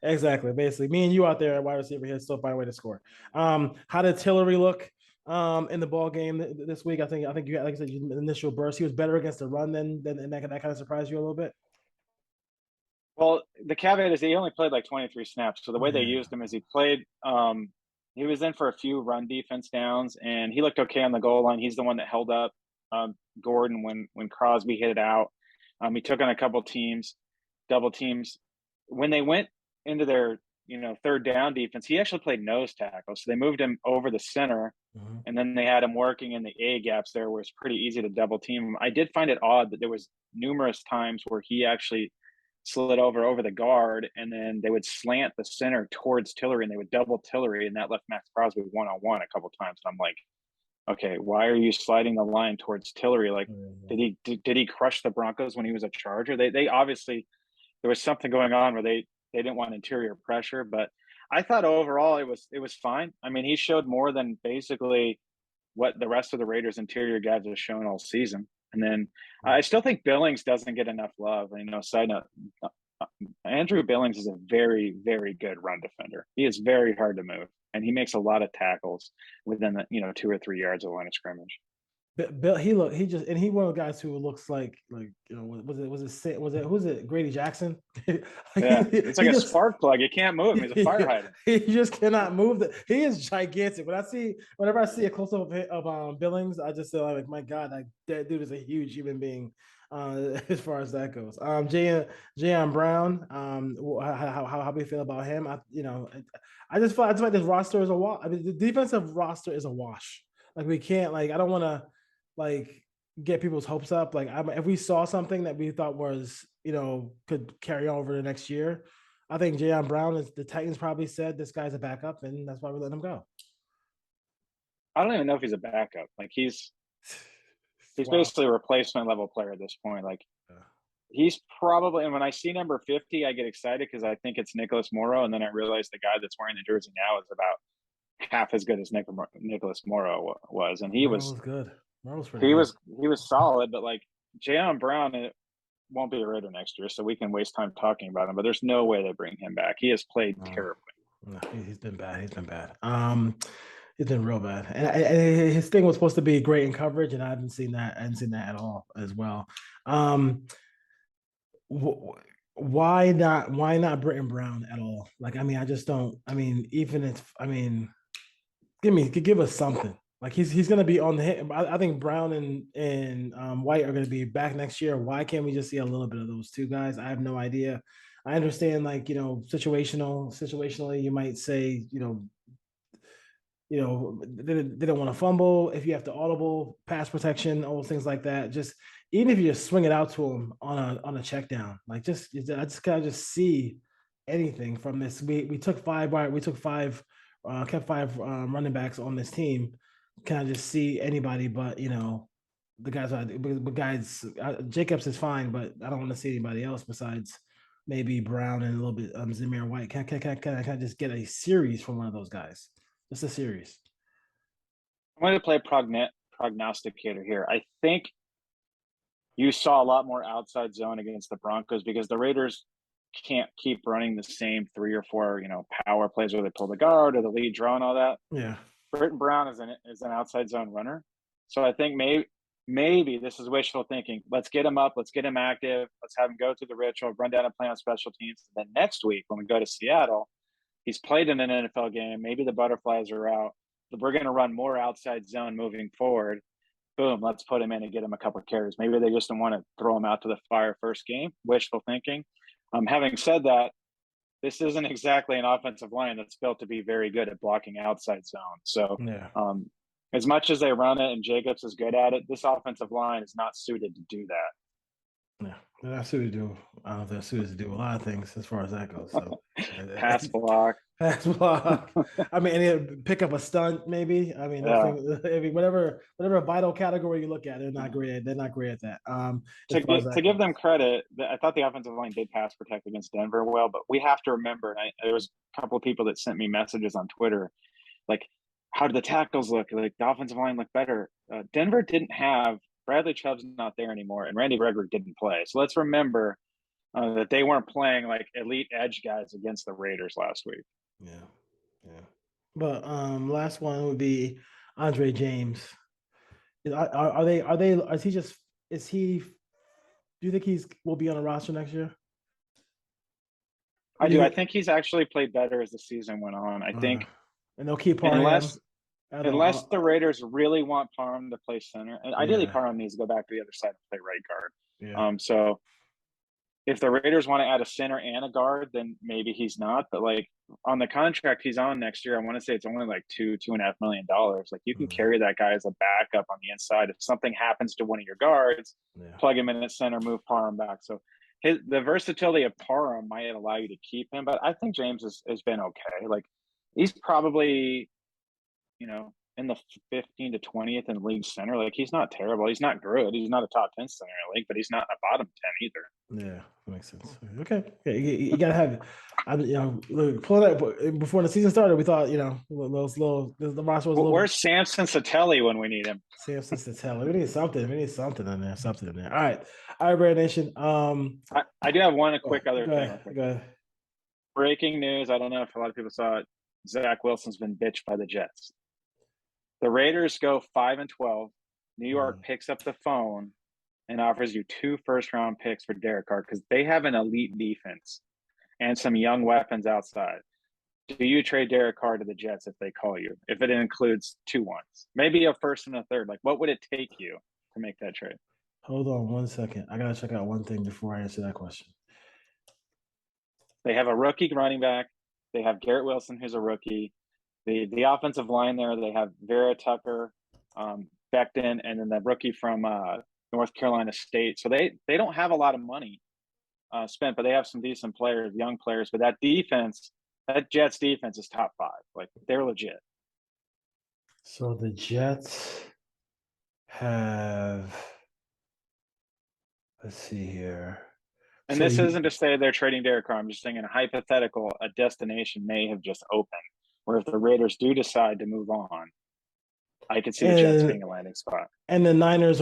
Exactly. Basically, me and you out there at wide receiver here still find a way to score. How did Tillery look in the ball game this week? I think you, like I said, initial burst. He was better against the run than that kind of surprised you a little bit. Well, the caveat is he only played like 23 snaps. So the way they used him is he played. He was in for a few run defense downs, and he looked okay on the goal line. He's the one that held up Gordon when Crosby hit it out. He took on a couple double teams. When they went into their third down defense, he actually played nose tackle. So they moved him over the center, Mhm. and then they had him working in the A gaps there, where it's pretty easy to double team him. I did find it odd that there was numerous times where he actually slid over the guard, and then they would slant the center towards Tillery, and they would double Tillery, and that left Max Crosby one-on-one a couple times. And I'm like, okay, why are you sliding the line towards Tillery? Like, did he crush the Broncos when he was a Charger? They obviously, there was something going on where they didn't want interior pressure, but I thought overall it was fine. I mean, he showed more than basically what the rest of the Raiders interior guys have shown all season. And then I still think Billings doesn't get enough love. Side note, Andrew Billings is a very, very good run defender. He is very hard to move, and he makes a lot of tackles within the 2 or 3 yards of the line of scrimmage. Bill, he one of the guys who looks like who's it Grady Jackson? Yeah, it's like a spark plug. You can't move him. He's a fire hydrant. He just cannot move. He is gigantic. Whenever I see a close up of Billings, I just say like, my God, that dude is a huge human being. As far as that goes, Jayon Brown, how do you feel about him? I just feel like this roster is a wash. I mean, the defensive roster is a wash. Like, we can't, like, I don't want to like get people's hopes up. Like, if we saw something that we thought was, could carry on over the next year, I think Jayon Brown the Titans probably said this guy's a backup, and that's why we're letting him go. I don't even know if he's a backup. Like, he's wow. Basically a replacement level player at this point. Like, he's probably, and when I see number 50, I get excited because I think it's Nicholas Morrow, and then I realize the guy that's wearing the jersey now is about half as good as Nicholas Morrow was, and he was good. He was solid, but like Jayon Brown, it won't be a Raider next year, so we can waste time talking about him. But there's no way they bring him back. He has played terribly. No, he's been bad. He's been bad. He's been real bad. And his thing was supposed to be great in coverage, and I haven't seen that. I haven't seen that at all as well. Why not Britton Brown at all? Like, I mean, I just don't. I mean, even if give us something. Like, he's going to be on the hit. I think Brown and White are going to be back next year. Why can't we just see a little bit of those two guys? I have no idea. I understand, like, situationally, you might say, they don't want to fumble. If you have to audible, pass protection, all those things like that. Just even if you just swing it out to him on a check down, like, I just kind of just see anything from this. We took five. Kept five running backs on this team. Can I just see anybody but the guys? Jacobs is fine, but I don't want to see anybody else besides maybe Brown and a little bit Zamir White. Can I just get a series from one of those guys? Just a series. I'm going to play prognosticator here. I think you saw a lot more outside zone against the Broncos because the Raiders can't keep running the same 3 or 4, power plays where they pull the guard or the lead draw and all that. Yeah. Britton Brown is an outside zone runner. So I think maybe this is wishful thinking. Let's get him up. Let's get him active. Let's have him go through the ritual, run down and play on special teams. And then next week when we go to Seattle, he's played in an NFL game. Maybe the butterflies are out. We're going to run more outside zone moving forward. Boom, let's put him in and get him a couple of carries. Maybe they just don't want to throw him out to the fire first game. Wishful thinking. Having said that, this isn't exactly an offensive line that's built to be very good at blocking outside zone. So as much as they run it and Jacobs is good at it, this offensive line is not suited to do that. Yeah, they're not suited to do. I don't know if they're suited to do a lot of things as far as that goes. So pass block. I mean, pick up a stunt, maybe. I mean, whatever vital category you look at, they're not great. They're not great at that. To give them credit, I thought the offensive line did pass protect against Denver well, but we have to remember. And there was a couple of people that sent me messages on Twitter, like, how did the tackles look? Like, the offensive line looked better. Denver didn't have Bradley Chubb's not there anymore, and Randy Gregory didn't play. So let's remember that they weren't playing like elite edge guys against the Raiders last week. Yeah. But last one would be Andre James. Is he? Do you think will be on a roster next year? I do. I think he's actually played better as the season went on. I think, and they'll keep Parham. Unless the Raiders really want Parham to play center, and ideally Parham needs to go back to the other side and play right guard. Yeah. So if the Raiders want to add a center and a guard, then maybe he's not. But like on the contract he's on next year, I want to say it's only like $2.5 million. Like you can carry that guy as a backup on the inside. If something happens to one of your guards, plug him in at center, move Parham back. So the versatility of Parham might allow you to keep him, but I think James has been okay. Like he's probably, in the 15 to 20th in league center. Like he's not terrible. He's not good. He's not a top 10 center in the league, but he's not a bottom 10 either. Yeah, that makes sense. Okay. Yeah, you gotta have look, pull that before the season started. We thought, the roster was Where's Samson Satelli when we need him? Samson Satelli. We need something. We need something in there. Something in there. All right, Brad Nation. I do have one quick other thing. Go ahead. Breaking news. I don't know if a lot of people saw it. Zach Wilson's been bitched by the Jets. The Raiders go 5-12. New York picks up the phone and offers you 2 first-round picks for Derek Carr because they have an elite defense and some young weapons outside. Do you trade Derek Carr to the Jets if they call you? If it includes 2 ones, maybe a first and a third. Like, what would it take you to make that trade? Hold on 1 second. I gotta check out one thing before I answer that question. They have a rookie running back. They have Garrett Wilson, who's a rookie. The offensive line there, they have Vera Tucker, Becton, and then the rookie from North Carolina State. So they don't have a lot of money spent, but they have some decent players, young players. But that defense, that Jets defense is top 5. Like they're legit. So the Jets have, let's see here. And this isn't to say they're trading Derek Carr. I'm just saying in a hypothetical, a destination may have just opened. Where if the Raiders do decide to move on, I could see the Jets being a landing spot. And the Niners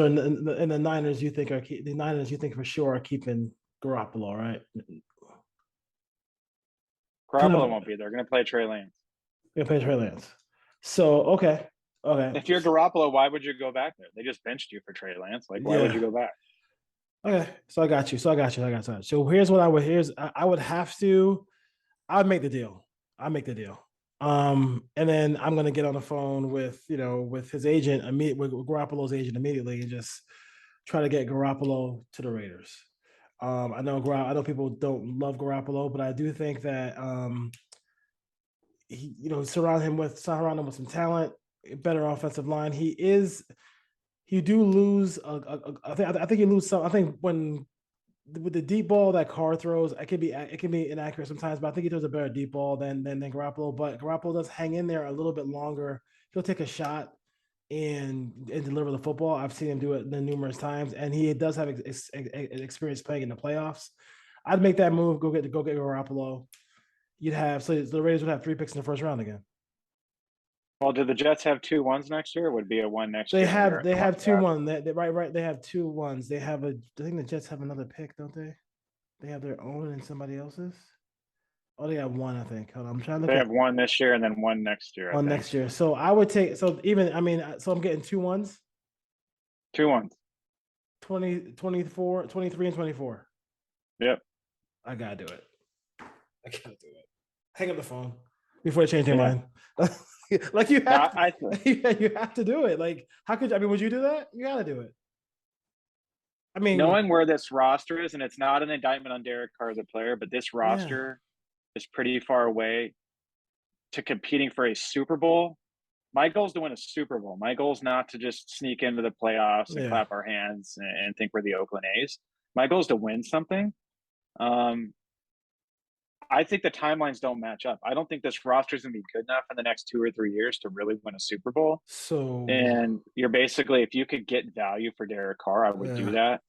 you think for sure are keeping Garoppolo, right? Garoppolo won't be there. They're going to play Trey Lance. They're going to play Trey Lance. So okay. If you're Garoppolo, why would you go back there? They just benched you for Trey Lance. Like, why would you go back? Okay, so I got you. So here's what I would have to. I'd make the deal. And then I'm gonna get on the phone with his agent, with Garoppolo's agent immediately, and just try to get Garoppolo to the Raiders. I know people don't love Garoppolo, but I do think that surround him with some talent, better offensive line. You do lose. I think you lose some. I think with the deep ball that Carr throws, it can be inaccurate sometimes, but I think he throws a better deep ball than Garoppolo. But Garoppolo does hang in there a little bit longer. He'll take a shot and deliver the football. I've seen him do it numerous times, and he does have experience playing in the playoffs. I'd make that move. Go get Garoppolo. The Raiders would have 3 picks in the first round again. Well, do the Jets have 2 1s next year? Would be a 1 next year. They have 2 1. Right. They have 2 1s. They have I think the Jets have another pick, don't they? They have their own and somebody else's. Oh, they have 1, I think. Hold on, I'm trying to look. They have 1 this year and then 1 next year. One next year. So I would take. So I'm getting 2 1s. 2 1s. 23 and 24. Yep. I gotta do it. Hang up the phone before they change their mind. Like you have, you have to do it. Like, how could would you do that? You got to do it. Knowing where this roster is, and it's not an indictment on Derek Carr as a player, but this roster is pretty far away to competing for a Super Bowl. My goal is to win a Super Bowl. My goal is not to just sneak into the playoffs and clap our hands and think we're the Oakland A's. My goal is to win something. I think the timelines don't match up. I don't think this roster is going to be good enough in the next 2 or 3 years to really win a Super Bowl. And you're basically, if you could get value for Derek Carr, I would do that.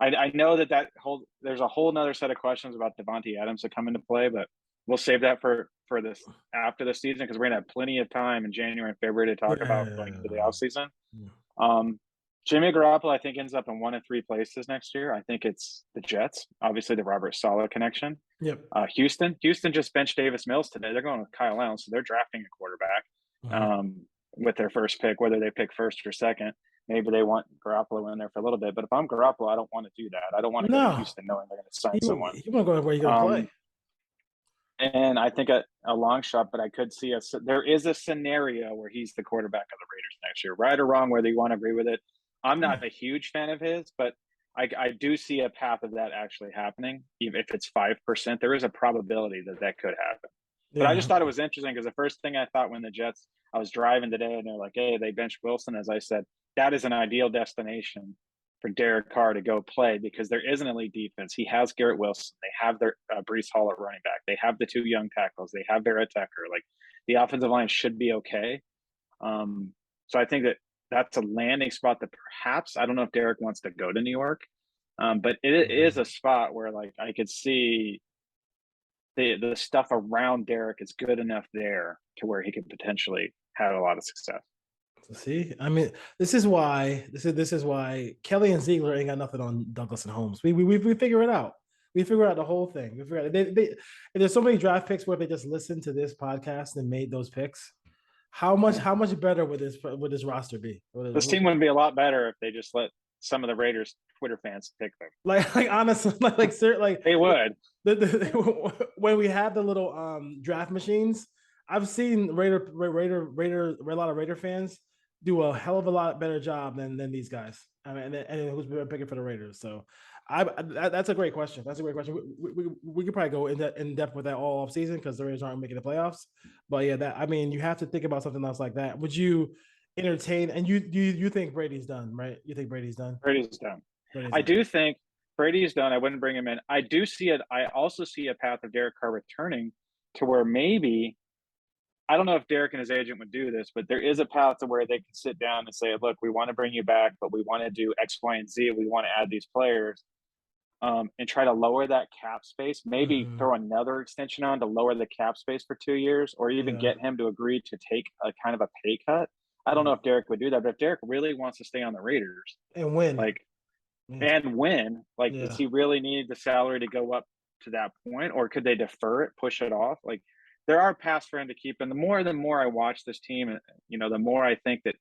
I know there's a whole nother set of questions about Devontae Adams that come into play, but we'll save that for this after the season, because we're going to have plenty of time in January and February to talk about going into the offseason. Jimmy Garoppolo, I think, ends up in 1 of 3 places next year. I think it's the Jets, obviously the Robert Saleh connection. Yep. Houston just benched Davis Mills today. They're going with Kyle Allen, so they're drafting a quarterback with their first pick, whether they pick first or second. Maybe they want Garoppolo in there for a little bit. But if I'm Garoppolo, I don't want to do that. I don't want to go to Houston knowing they're going to sign someone. You want to go where you're going to play. And I think a long shot, but I could see there is a scenario where he's the quarterback of the Raiders next year, right or wrong, whether you want to agree with it. I'm not a huge fan of his, but I do see a path of that actually happening. Even if it's 5%, there is a probability that that could happen. But I just Yeah. thought it was interesting because the first thing I thought when the Jets, I was driving today and they're like, hey, they benched Wilson. As I said, that is an ideal destination for Derek Carr to go play because there is an elite defense. He has Garrett Wilson. They have their Breece Hall at running back. They have the 2 young tackles. They have their attacker. Like the offensive line should be okay. So I think that that's a landing spot that perhaps, I don't know if Derek wants to go to New York, but it is a spot where like I could see the stuff around Derek is good enough there to where he could potentially have a lot of success. See, I mean, this is why Kelly and Ziegler ain't got nothing on Douglas and Holmes. We figure it out. We figure out the whole thing. We figure out and there's so many draft picks where if they just listened to this podcast and made those picks, how much better would this roster be? This team would be a lot better if they just let some of the Raiders Twitter fans pick them. Like honestly, like they would. When we have the little draft machines, I've seen a lot of Raider fans do a hell of a lot better job than these guys. I mean, and who's been picking for the Raiders. So that's a great question. That's a great question. We could probably go in depth with that all off season because the Raiders aren't making the playoffs. But yeah, you have to think about something else like that. Would you entertain? And you think Brady's done, right? You think Brady's done? Brady's done. I do think Brady's done. I wouldn't bring him in. I do see it. I also see a path of Derek Carr returning to where maybe, I don't know if Derek and his agent would do this, but there is a path to where they can sit down and say, look, we want to bring you back, but we want to do X, Y, and Z. We want to add these players and try to lower that cap space, maybe throw another extension on to lower the cap space for 2 years, or even get him to agree to take a kind of a pay cut. I don't know if Derek would do that, but if Derek really wants to stay on the Raiders and win, does he really need the salary to go up to that point, or could they defer it, push it off? Like, there are paths for him to keep. And the more I watch this team, the more I think that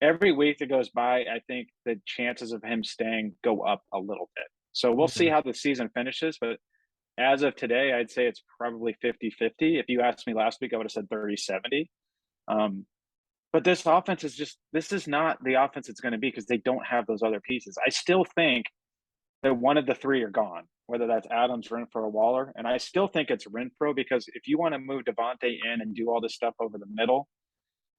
every week that goes by, I think the chances of him staying go up a little bit. So we'll see how the season finishes. But as of today, I'd say it's probably 50-50. If you asked me last week, I would have said 30-70. But this offense this is not the offense it's going to be because they don't have those other pieces. I still think that one of the 3 are gone, whether that's Adams, Renfrow, or Waller. And I still think it's Renfrow because if you want to move Devontae in and do all this stuff over the middle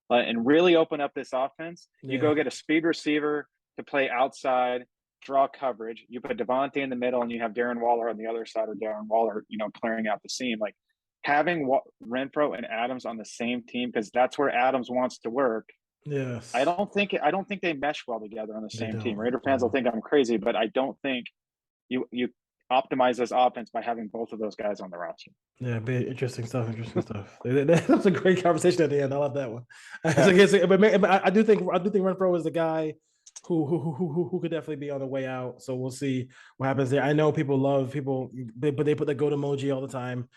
and really open up this offense, you go get a speed receiver to play outside, draw coverage. You put Devontae in the middle and you have Darren Waller on the other side, or Darren Waller, clearing out the seam. Like having Renfrow and Adams on the same team, because that's where Adams wants to work. Yes. I don't think they mesh well together on the same team. Raider fans will think I'm crazy, but I don't think you optimize this offense by having both of those guys on the roster. Yeah, be interesting stuff. That's a great conversation at the end. I love that one. But I do think Renfrow is the guy who could definitely be on the way out. So we'll see what happens there. I know they put the goat emoji all the time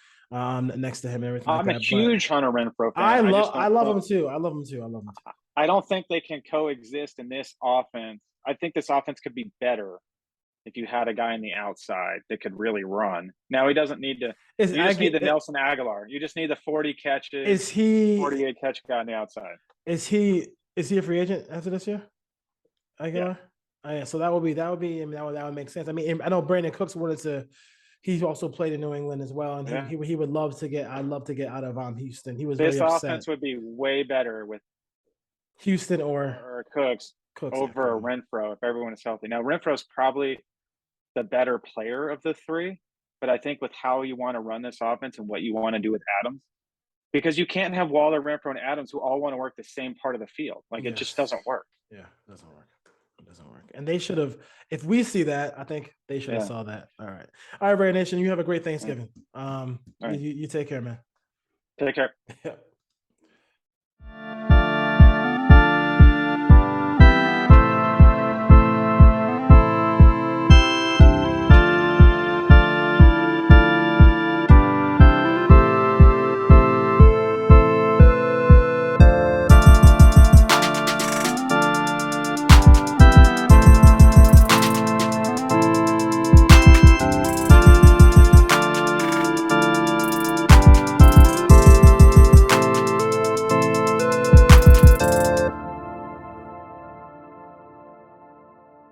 next to him and everything. I'm a huge Hunter Renfrow fan. I love him too. I don't think they can coexist in this offense. I think this offense could be better if you had a guy on the outside that could really run. Now he doesn't need to. You just need the Nelson Aguilar. You just need the 40 catches. 48 catch guy on the outside? Is he a free agent after this year? Aguilar. Yeah. So that would make sense. I mean, I know Brandon Cooks wanted to. He's also played in New England as well, and he would love to get. I'd love to get out of Houston. He was this very upset. Offense would be way better with Houston or Cooks over Renfrow if everyone is healthy. Now Renfrow's probably the better player of the 3, but I think with how you want to run this offense and what you want to do with Adams, because you can't have Waller, Renfrow, and Adams who all want to work the same part of the field. Like it just doesn't work. Yeah, it doesn't work. And they should have, if we see that, I think they should have saw that. All right, Raider Nation, you have a great Thanksgiving. Right. You take care, man. Take care. Yeah.